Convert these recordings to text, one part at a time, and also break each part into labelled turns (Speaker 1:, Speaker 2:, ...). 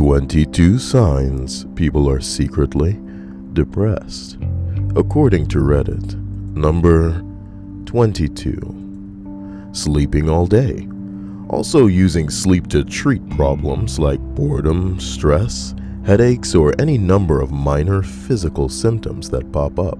Speaker 1: 22 signs people are secretly depressed. According to Reddit, number 22. Sleeping all day. Also using sleep to treat problems like boredom, stress, headaches, or any number of minor physical symptoms that pop up.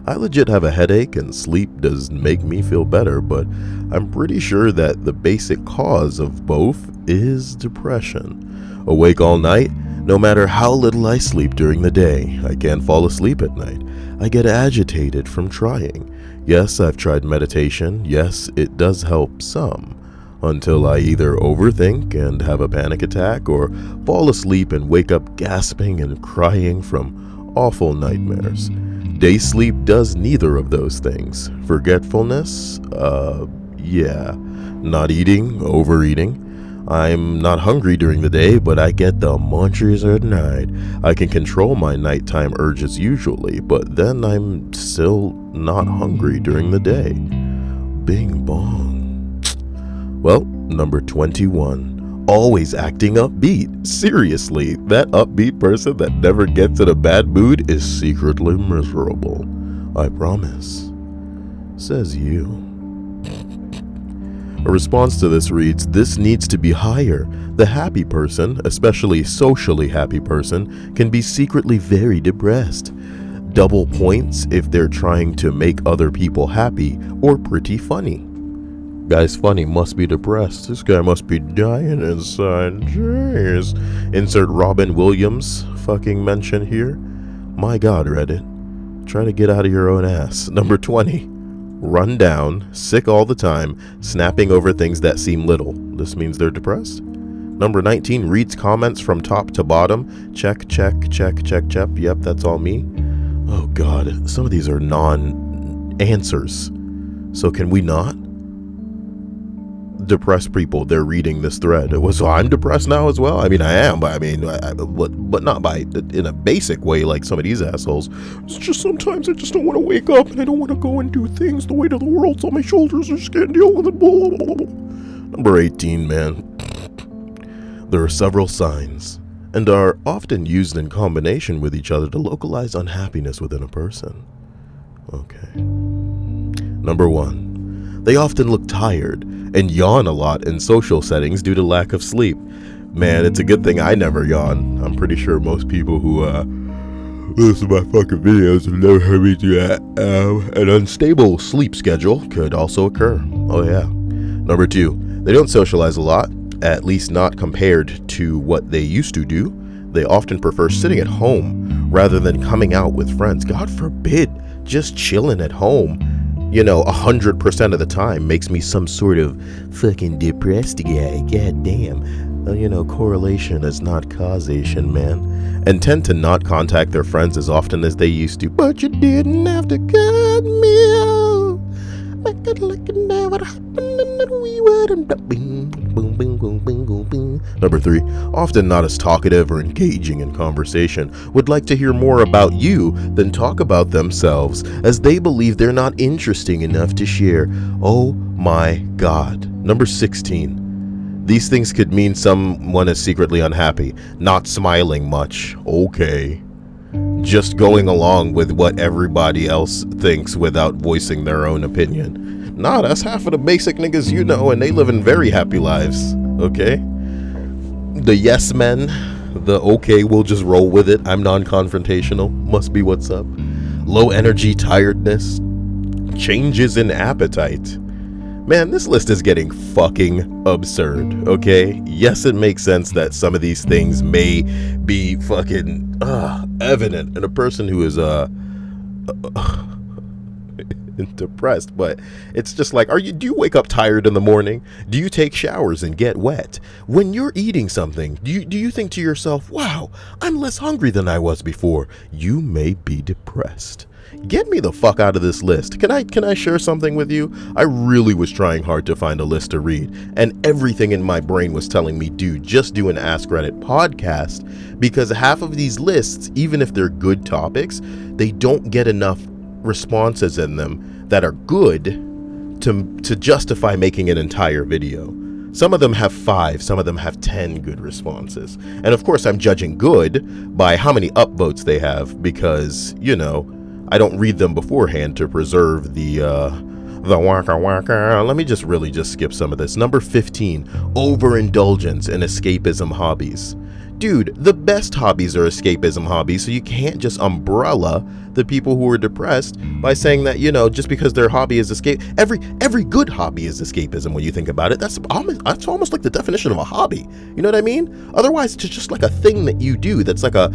Speaker 1: I legit have a headache and sleep does make me feel better, but I'm pretty sure that the basic cause of both is depression. Awake all night, no matter how little I sleep during the day, I can't fall asleep at night. I get agitated from trying. Yes, I've tried meditation. Yes, it does help some. Until I either overthink and have a panic attack or fall asleep and wake up gasping and crying from awful nightmares. Day sleep does neither of those things. Forgetfulness? Yeah. Not eating, overeating. I'm not hungry during the day, but I get the munchies at night. I can control my nighttime urges usually, but then I'm still not hungry during the day. Bing bong. Well, number 21. Always acting upbeat. Seriously, that upbeat person that never gets in a bad mood is secretly miserable. I promise. Says you. A response to this reads, this needs to be higher. The happy person, especially socially happy person, can be secretly very depressed. Double points if they're trying to make other people happy or pretty funny. Guy's funny, must be depressed. This guy must be dying inside. Jeez. Insert Robin Williams fucking mention here. My God, Reddit. Try to get out of your own ass. Number 20. Run down, sick all the time, snapping over things that seem little. This means they're depressed. Number 19. Reads comments from top to bottom. Check. Yep, that's all me. Oh God, some of these are non-answers. So can we not? Depressed people, they're reading this thread. So I'm depressed now as well. I mean, I am, but but not by in a basic way like some of these assholes. It's just sometimes I just don't want to wake up and I don't want to go and do things. The weight of the world's on my shoulders. I just can't deal with it. Blah, blah, blah. Number 18, man. There are several signs and are often used in combination with each other to localize unhappiness within a person. Okay. Number 1. They often look tired and yawn a lot in social settings due to lack of sleep. Man, it's a good thing I never yawn. I'm pretty sure most people who listen to my fucking videos have never heard me do that. An unstable sleep schedule could also occur. Oh yeah. Number 2, they don't socialize a lot, at least not compared to what they used to do. They often prefer sitting at home rather than coming out with friends. God forbid, just chilling at home, 100% of the time makes me some sort of fucking depressed guy. God damn. Correlation is not causation, man. And tend to not contact their friends as often as they used to. But you didn't have to cut me off. Make it like it never happened and we wouldn't. Boom, boom, boom, boom, boom, boom, boom. Number 3, often not as talkative or engaging in conversation, would like to hear more about you than talk about themselves, as they believe they're not interesting enough to share. Oh my God. Number 16. These things could mean someone is secretly unhappy, not smiling much. Okay. Just going along with what everybody else thinks without voicing their own opinion. Nah, that's half of the basic niggas and they live in very happy lives. Okay? The yes men, the okay, we'll just roll with it, I'm non-confrontational, must be what's up. Low energy, tiredness, changes in appetite. Man, this list is getting fucking absurd, okay? Yes, it makes sense that some of these things may be fucking evident in a person who is depressed, but it's just like, do you wake up tired in the morning? Do you take showers and get wet? When you're eating something, do you think to yourself, wow, I'm less hungry than I was before? You may be depressed. Get me the fuck out of this list. Can I share something with you? I really was trying hard to find a list to read, and everything in my brain was telling me, dude, just do an Ask Reddit podcast, because half of these lists, even if they're good topics, they don't get enough responses in them that are good to justify making an entire video. Some of them have 5, some of them have 10 good responses. And of course, I'm judging good by how many upvotes they have because, you know, I don't read them beforehand to preserve the waka waka. Let me just skip some of this. Number 15, overindulgence in escapism hobbies. Dude, the best hobbies are escapism hobbies, so you can't just umbrella the people who are depressed by saying that, you know, just because their hobby is escape. Every good hobby is escapism when you think about it. That's almost like the definition of a hobby. You know what I mean? Otherwise, it's just like a thing that you do that's like a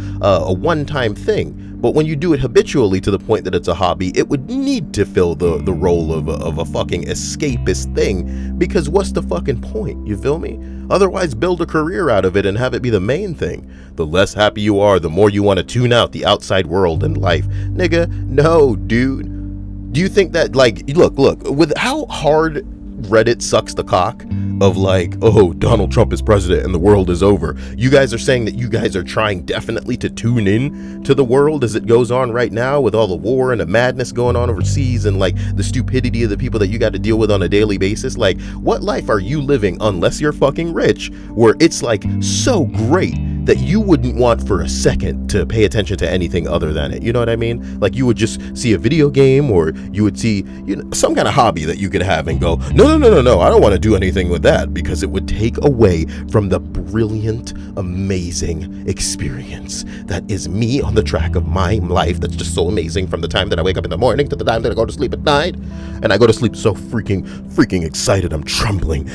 Speaker 1: one-time thing. But when you do it habitually to the point that it's a hobby, it would need to fill the role of a fucking escapist thing, because what's the fucking point? You feel me? Otherwise, build a career out of it and have it be the main thing. The less happy you are, the more you want to tune out the outside world and life. Nigga, no, dude. Do you think that, like, look, with how hard Reddit sucks the cock of like, oh, Donald Trump is president and the world is over, you guys are saying that you guys are trying definitely to tune in to the world as it goes on right now, with all the war and the madness going on overseas and like the stupidity of the people that you got to deal with on a daily basis. Like, what life are you living unless you're fucking rich, where it's like so great that you wouldn't want for a second to pay attention to anything other than it? You know what I mean? Like, you would just see a video game, or you would see, you know, some kind of hobby that you could have and go, no, I don't want to do anything with that, because it would take away from the brilliant, amazing experience that is me on the track of my life. That's just so amazing, from the time that I wake up in the morning to the time that I go to sleep at night. And I go to sleep so freaking excited. I'm trembling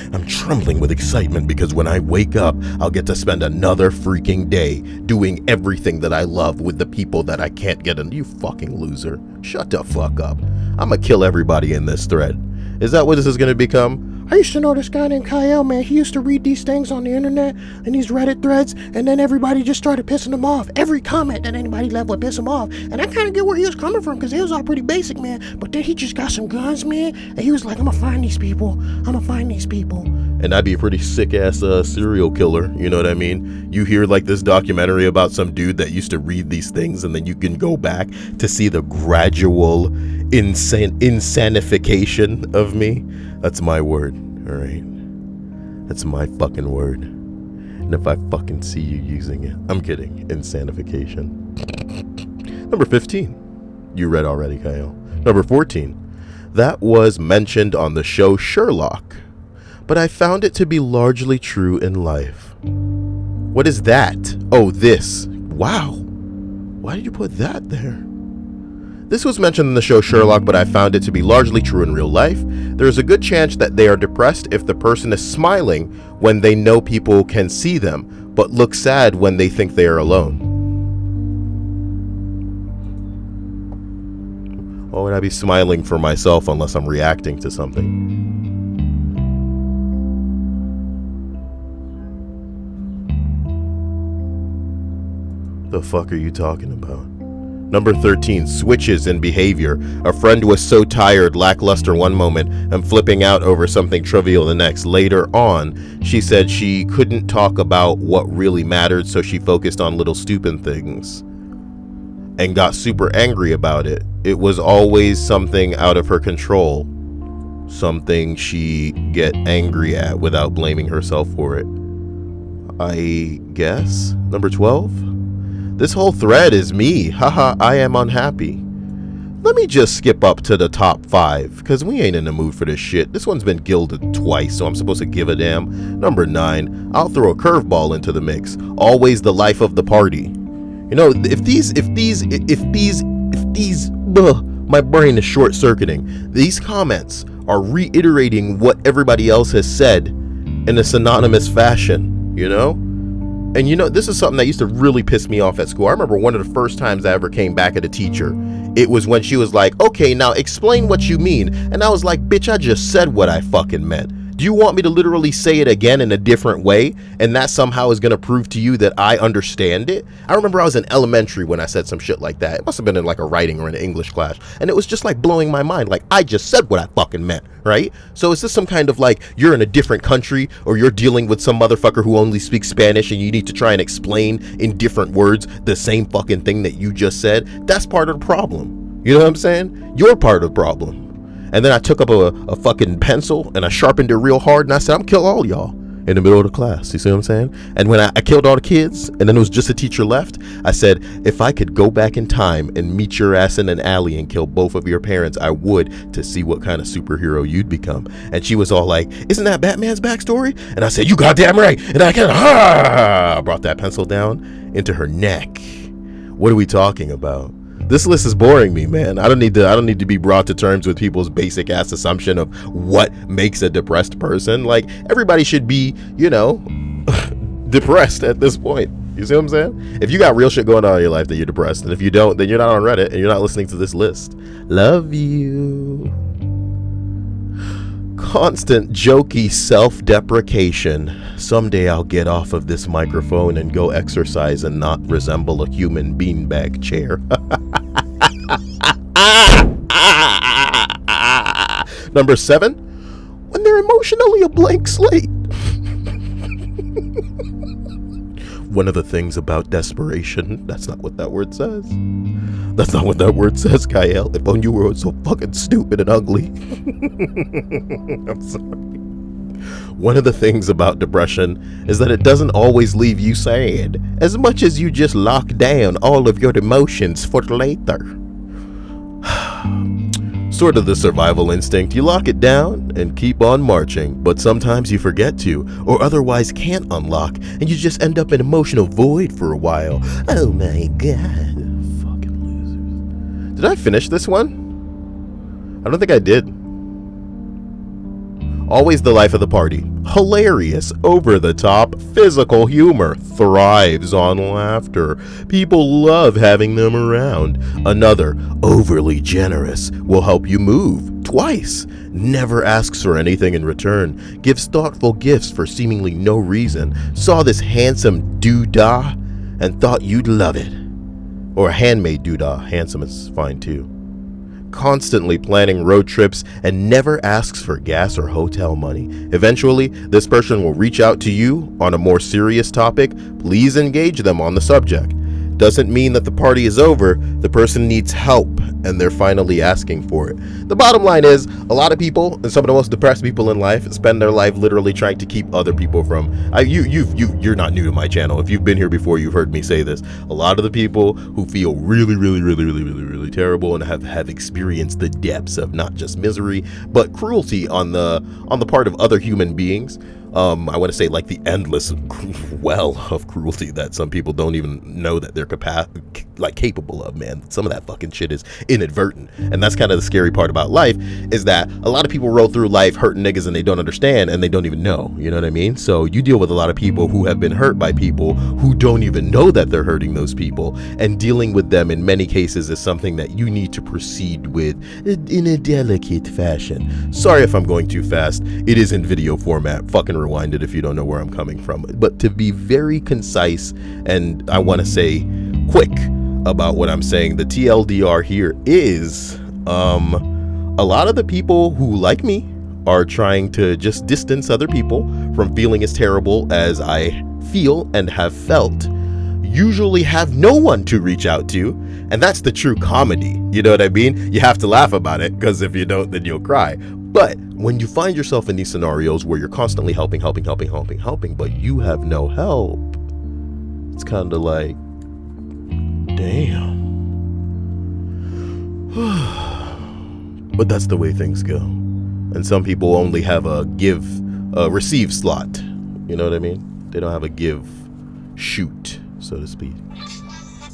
Speaker 1: with excitement, because when I wake up, I'll get to spend another freaking day doing everything that I love with the people that I can't get in. You fucking loser. Shut the fuck up. I'm gonna kill everybody in this thread. Is that what this is gonna become? I used to know this guy named Kyle, man. He used to read these things on the internet and these Reddit threads, and then everybody just started pissing him off. Every comment that anybody left would piss him off. And I kind of get where he was coming from, because he was all pretty basic, man. But then he just got some guns, man, and he was like, I'm gonna find these people. And I'd be a pretty sick-ass serial killer, you know what I mean? You hear like this documentary about some dude that used to read these things, and then you can go back to see the gradual insanification of me. That's my word, all right? That's my fucking word. And if I fucking see you using it, I'm kidding, insanification. Number 15, you read already, Kyle. Number 14, that was mentioned on the show Sherlock, but I found it to be largely true in life. What is that? Oh, this. Wow. Why did you put that there? This was mentioned in the show Sherlock, but I found it to be largely true in real life. There is a good chance that they are depressed if the person is smiling when they know people can see them, but look sad when they think they are alone. Why would I be smiling for myself unless I'm reacting to something? The fuck are you talking about? Number 13, switches in behavior. A friend was so tired, lackluster one moment, and flipping out over something trivial the next. Later on, she said she couldn't talk about what really mattered, so she focused on little stupid things and got super angry about it. It was always something out of her control, something she get angry at without blaming herself for it, I guess. Number 12, this whole thread is me. Haha, I am unhappy. Let me just skip up to the top 5, because we ain't in the mood for this shit. This one's been gilded twice, so I'm supposed to give a damn. Number 9, I'll throw a curveball into the mix. Always the life of the party. You know, if these, my brain is short-circuiting. These comments are reiterating what everybody else has said in a synonymous fashion, you know? And you know, this is something that used to really piss me off at school. I remember one of the first times I ever came back at a teacher, it was when she was like, okay, now explain what you mean. And I was like, bitch, I just said what I fucking meant. Do you want me to literally say it again in a different way, and that somehow is going to prove to you that I understand it? I remember I was in elementary when I said some shit like that. It must have been in like a writing or an English class, and it was just like blowing my mind. Like, I just said what I fucking meant, right? So is this some kind of like, you're in a different country, or you're dealing with some motherfucker who only speaks Spanish, and you need to try and explain in different words the same fucking thing that you just said? That's part of the problem. You know what I'm saying? You're part of the problem. And then I took up a fucking pencil and I sharpened it real hard and I said, I'm gonna kill all y'all in the middle of the class. You see what I'm saying? And when I killed all the kids and then it was just a teacher left, I said, if I could go back in time and meet your ass in an alley and kill both of your parents, I would, to see what kind of superhero you'd become. And she was all like, isn't that Batman's backstory? And I said, you goddamn right. And I brought that pencil down into her neck. What are we talking about? This list is boring me, man. I don't need to be brought to terms with people's basic ass assumption of what makes a depressed person. Like, everybody should be, you know, depressed at this point. You see what I'm saying? If you got real shit going on in your life, then you're depressed. And if you don't, then you're not on Reddit and you're not listening to this list. Love you. Constant jokey self-deprecation. Someday I'll get off of this microphone and go exercise and not resemble a human beanbag chair. Number 7, when they're emotionally a blank slate. One of the things about desperation, that's not what that word says. That's not what that word says, Kyle. If only you were so fucking stupid and ugly. I'm sorry. One of the things about depression is that it doesn't always leave you sad, as much as you just lock down all of your emotions for later. Sort of the survival instinct. You lock it down and keep on marching, but sometimes you forget to, or otherwise can't unlock, and you just end up in emotional void for a while. Oh my god. Fucking losers. Did I finish this one? I don't think I did. Always the life of the party. Hilarious, over-the-top, physical humor. Thrives on laughter. People love having them around. Another, overly generous, will help you move. Twice. Never asks for anything in return. Gives thoughtful gifts for seemingly no reason. Saw this handsome doodah and thought you'd love it. Or a handmade doodah. Handsome is fine too. Constantly planning road trips and never asks for gas or hotel money. Eventually, this person will reach out to you on a more serious topic. Please engage them on the subject. Doesn't mean that the party is over. The person needs help and they're finally asking for it. The bottom line is, a lot of people, and some of the most depressed people in life, spend their life literally trying to keep other people from. You're not new to my channel. If you've been here before, you've heard me say this. A lot of the people who feel really terrible and have experienced the depths of not just misery but cruelty on the part of other human beings. I want to say, like, the endless well of cruelty that some people don't even know that they're capable of, man. Some of that fucking shit is inadvertent. And that's kind of the scary part about life, is that a lot of people roll through life hurting niggas and they don't understand and they don't even know. You know what I mean? So you deal with a lot of people who have been hurt by people who don't even know that they're hurting those people. And dealing with them in many cases is something that you need to proceed with in a delicate fashion. Sorry if I'm going too fast. It is in video format. Fucking rewind it if you don't know where I'm coming from. But to be very concise, and I want to say quick about what I'm saying, the TLDR here is a lot of the people who like me are trying to just distance other people from feeling as terrible as I feel and have felt. Usually have no one to reach out to, and that's the true comedy. You know what I mean? You have to laugh about it, because if you don't, then you'll cry. But when you find yourself in these scenarios where you're constantly helping, but you have no help, it's kind of like, damn. But that's the way things go. And some people only have a receive slot. You know what I mean? They don't have a give shoot, so to speak.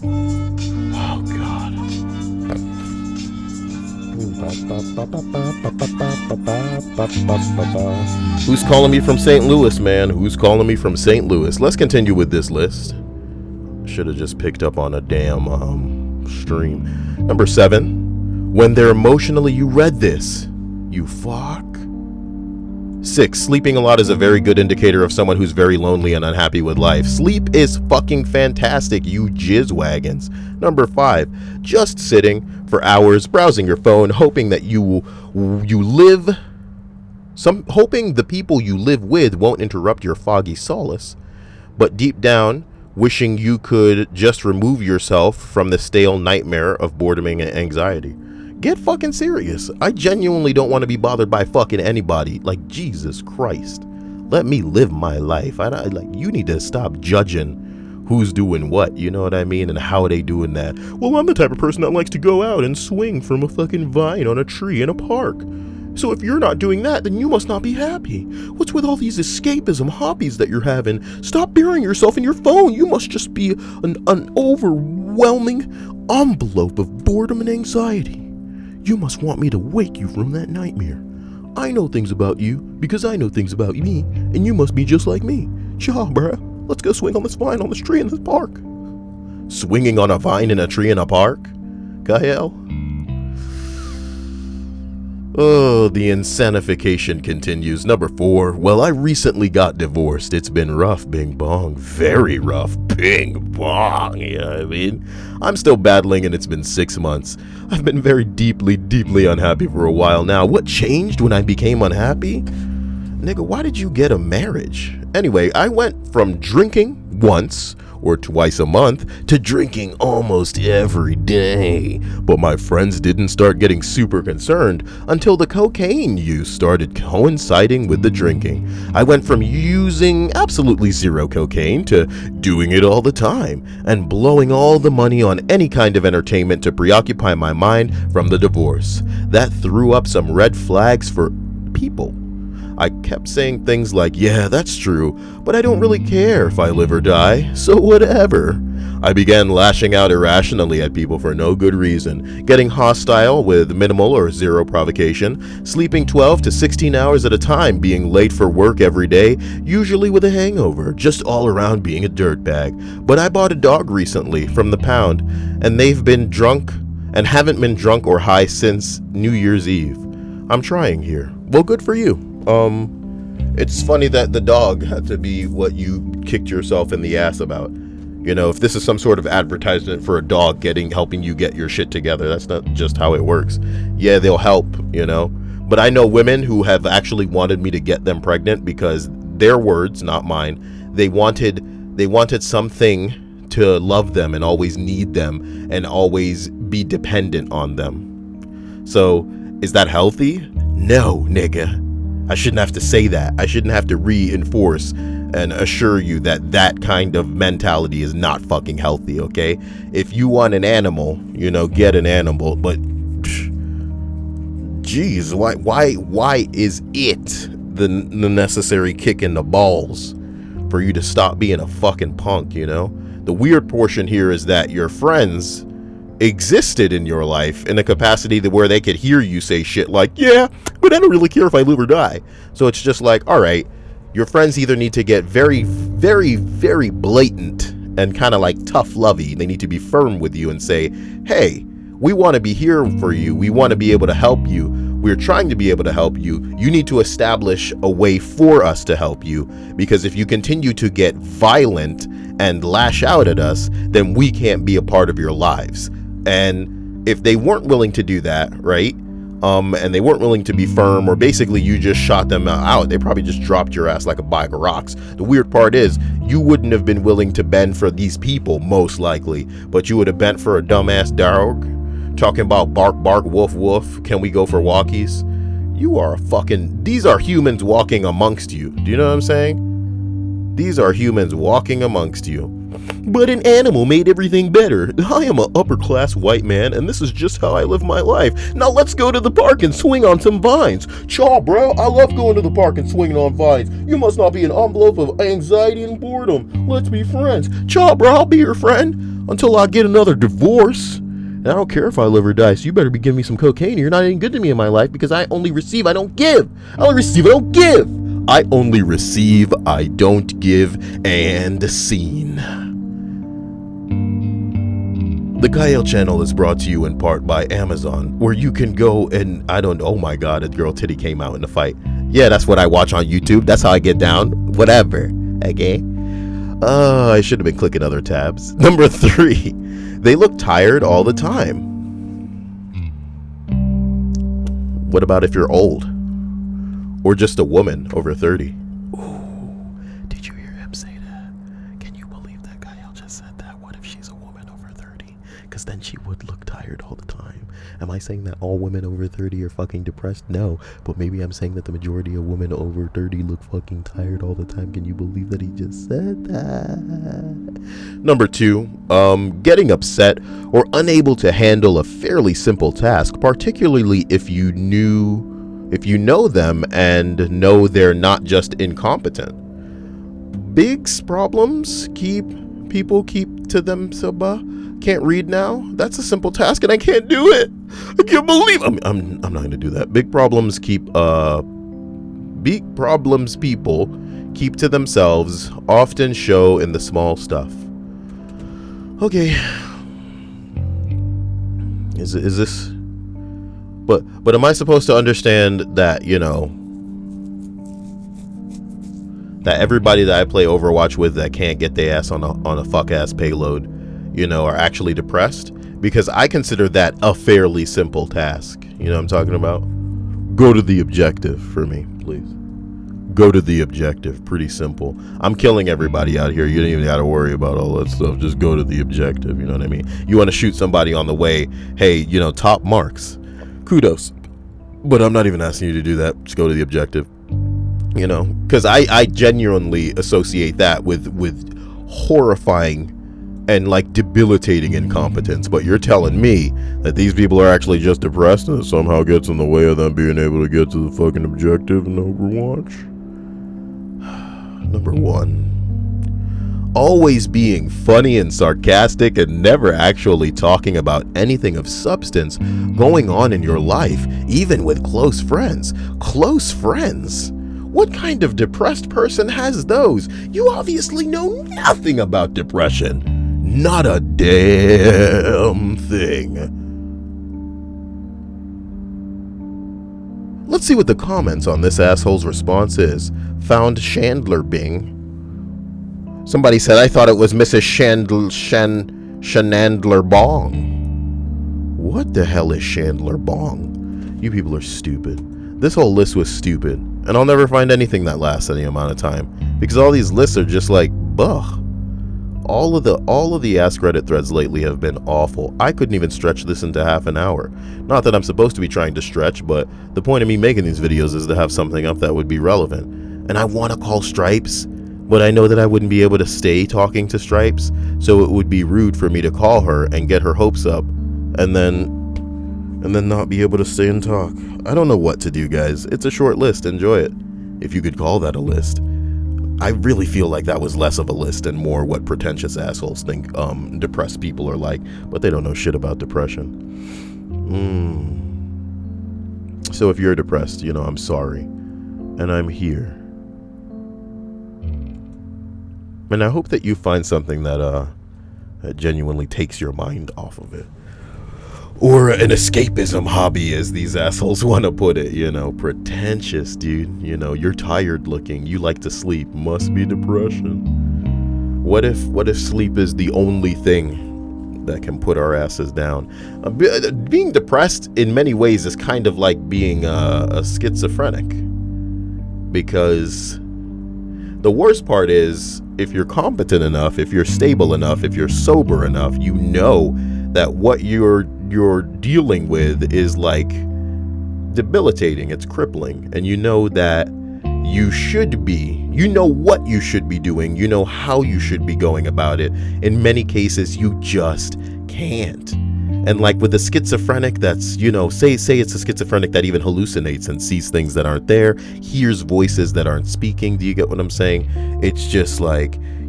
Speaker 1: Oh God. Who's calling me from St. Louis, man? Who's calling me from St. Louis? Let's continue with this list. Should have just picked up on a damn stream. Number 7, when they're emotionally, you read this, you fuck. 6, sleeping a lot is a very good indicator of someone who's very lonely and unhappy with life. Sleep is fucking fantastic, you jizz wagons. Number 5, just sitting for hours browsing your phone, hoping that hoping the people you live with won't interrupt your foggy solace, but deep down wishing you could just remove yourself from the stale nightmare of boredom and anxiety. Get fucking serious. I genuinely don't want to be bothered by fucking anybody. Like, Jesus Christ. Let me live my life. You need to stop judging who's doing what, you know what I mean? And how they doing that. Well, I'm the type of person that likes to go out and swing from a fucking vine on a tree in a park. So if you're not doing that, then you must not be happy. What's with all these escapism hobbies that you're having? Stop burying yourself in your phone. You must just be an overwhelming envelope of boredom and anxiety. You must want me to wake you from that nightmare. I know things about you because I know things about me, and you must be just like me. Cha, bruh. Let's go swing on this vine on this tree in this park. Swinging on a vine in a tree in a park? Kyle? Oh, the insanification continues. Number 4. Well, I recently got divorced. It's been rough, bing bong. Very rough, bing bong. You know what I mean? I'm still battling and it's been 6 months. I've been very deeply, deeply unhappy for a while now. What changed when I became unhappy? Nigga, why did you get a marriage? Anyway, I went from drinking once or twice a month to drinking almost every day. But my friends didn't start getting super concerned until the cocaine use started coinciding with the drinking. I went from using absolutely zero cocaine to doing it all the time and blowing all the money on any kind of entertainment to preoccupy my mind from the divorce. That threw up some red flags for people. I kept saying things like, yeah, that's true, but I don't really care if I live or die, so whatever. I began lashing out irrationally at people for no good reason, getting hostile with minimal or zero provocation, sleeping 12 to 16 hours at a time, being late for work every day, usually with a hangover, just all around being a dirtbag. But I bought a dog recently from the pound, and they've been drunk and haven't been drunk or high since New Year's Eve. I'm trying here. Well, good for you. It's funny that the dog had to be what you kicked yourself in the ass about. You know, if this is some sort of advertisement for a dog helping you get your shit together, that's not just how it works. Yeah, they'll help, you know, but I know women who have actually wanted me to get them pregnant because their words, not mine, they wanted something to love them and always need them and always be dependent on them. So, is that healthy? No, nigga. I shouldn't have to say that. I shouldn't have to reinforce and assure you that that kind of mentality is not fucking healthy, okay? If you want an animal, you know, get an animal, but geez, why is it the necessary kick in the balls for you to stop being a fucking punk, you know? The weird portion here is that your friends existed in your life in a capacity that where they could hear you say shit like, yeah, but I don't really care if I live or die. So it's just like, all right, your friends either need to get very, very, very blatant and kind of like tough lovey. They need to be firm with you and say, hey, we want to be here for you. We want to be able to help you. We're trying to be able to help you. You need to establish a way for us to help you, because if you continue to get violent and lash out at us, then we can't be a part of your lives. And if they weren't willing to do that, right, and they weren't willing to be firm, or basically you just shot them out, they probably just dropped your ass like a bag of rocks. The weird part is you wouldn't have been willing to bend for these people, most likely, but you would have bent for a dumbass dog talking about bark, bark, woof, woof. Can we go for walkies? You are these are humans walking amongst you. Do you know what I'm saying? These are humans walking amongst you. But an animal made everything better. I am an upper class white man, and this is just how I live my life. Now let's go to the park and swing on some vines. Chaw, bro, I love going to the park and swinging on vines. You must not be an envelope of anxiety and boredom. Let's be friends. Chaw, bro, I'll be your friend until I get another divorce. And I don't care if I live or die, so you better be giving me some cocaine. You're not any good to me in my life, because I only receive, I don't give. I only receive, I don't give. I only receive, I don't give, and scene. The Kyle channel is brought to you in part by Amazon, where you can go and, oh my god, a girl titty came out in the fight. Yeah, that's what I watch on YouTube. That's how I get down. Whatever. Okay? I should have been clicking other tabs. Number 3. They look tired all the time. What about if you're old? Or just a woman over 30? Ooh, did you hear him say that? Can you believe that Kyle just said that? What if she's a woman over 30? because then she would look tired all the time. Am I saying that all women over 30 are fucking depressed? No, but maybe I'm saying that the majority of women over 30 look fucking tired all the time. Can you believe that he just said that? Number 2, getting upset or unable to handle a fairly simple task, particularly if you know them and know they're not just incompetent. Big problems keep to themselves. Can't read now. That's a simple task, and I can't do it. I can't believe I'm not going to do that. Big problems people keep to themselves often show in the small stuff. Okay. Is this? But am I supposed to understand that, that everybody that I play Overwatch with that can't get their ass on a fuck ass payload, are actually depressed? Because I consider that a fairly simple task. You know what I'm talking about? Go to the objective for me, please. Go to the objective. Pretty simple. I'm killing everybody out here. You don't even got to worry about all that stuff. Just go to the objective. You know what I mean? You want to shoot somebody on the way. Hey, top marks. Kudos. But I'm not even asking you to do that. Just go to the objective. Because I genuinely associate that with horrifying and debilitating incompetence. But you're telling me that these people are actually just depressed and it somehow gets in the way of them being able to get to the fucking objective in Overwatch? Number 1, always being funny and sarcastic and never actually talking about anything of substance going on in your life, even with close friends. Close friends? What kind of depressed person has those? You obviously know nothing about depression. Not a damn thing. Let's see what the comments on this asshole's response is. Found Chandler Bing. Somebody said, I thought it was Mrs. Shanandler Bong. What the hell is Chandler Bong? You people are stupid. This whole list was stupid. And I'll never find anything that lasts any amount of time. Because all these lists are just ugh. All of the Ask Reddit threads lately have been awful. I couldn't even stretch this into half an hour. Not that I'm supposed to be trying to stretch, but the point of me making these videos is to have something up that would be relevant. And I want to call Stripes, but I know that I wouldn't be able to stay talking to Stripes, so it would be rude for me to call her and get her hopes up, and then not be able to stay and talk. I don't know what to do, guys. It's a short list. Enjoy it. If you could call that a list. I really feel like that was less of a list and more what pretentious assholes think depressed people are like, but they don't know shit about depression. So if you're depressed, I'm sorry. And I'm here. And I hope that you find something that genuinely takes your mind off of it. Or an escapism hobby, as these assholes want to put it, pretentious, dude. You're tired looking, you like to sleep, must be depression. What if sleep is the only thing that can put our asses down? Being depressed in many ways is kind of like being a schizophrenic. Because the worst part is, if you're competent enough, if you're stable enough, if you're sober enough, you know that what you're dealing with is debilitating, it's crippling, and you know that you know what you should be doing, you know how you should be going about it. In many cases, you just can't. And with a schizophrenic that's, say it's a schizophrenic that even hallucinates and sees things that aren't there, hears voices that aren't speaking. Do you get what I'm saying? It's just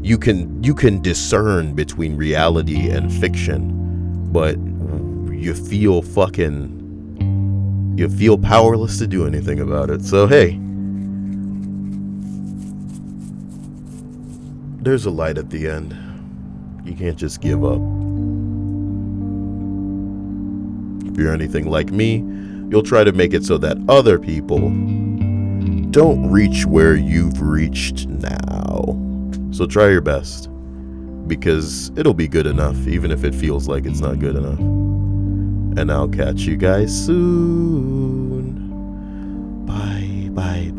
Speaker 1: you can discern between reality and fiction, but you feel powerless to do anything about it. So hey, there's a light at the end. You can't just give up. If you're anything like me, you'll try to make it so that other people don't reach where you've reached now. So try your best, because it'll be good enough, even if it feels like it's not good enough. And I'll catch you guys soon. Bye, bye,